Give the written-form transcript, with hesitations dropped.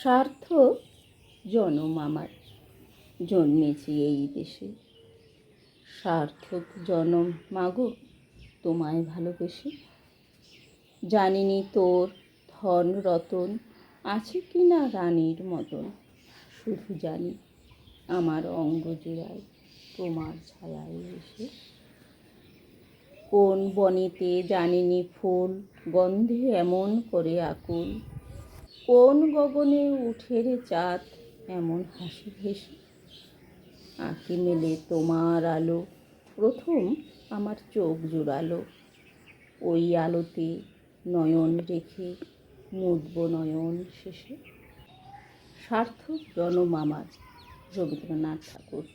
সার্থক জনম আমার, জন্মেছি এই দেশে। সার্থক জনম মাগো তোমায় ভালোবেসে। জানিনি তোর ধন রতন আছে কি না রানীর মতন, শুধু জানি আমার অঙ্গ জোড়ায় তোমার ছায়ায় এসে। কোন বনেতে জানিনি ফুল গন্ধে এমন করে আকুল, কোন গগনে উঠে রে চাঁদ এমন হাসি হেসে। আঁখি মেলে তোমার আলো প্রথম আমার চোখ জুড়ালো, ওই আলোতে নয়ন রেখে মুদব নয়ন শেষে। সার্থক জনম আমার, রবীন্দ্রনাথ ঠাকুর।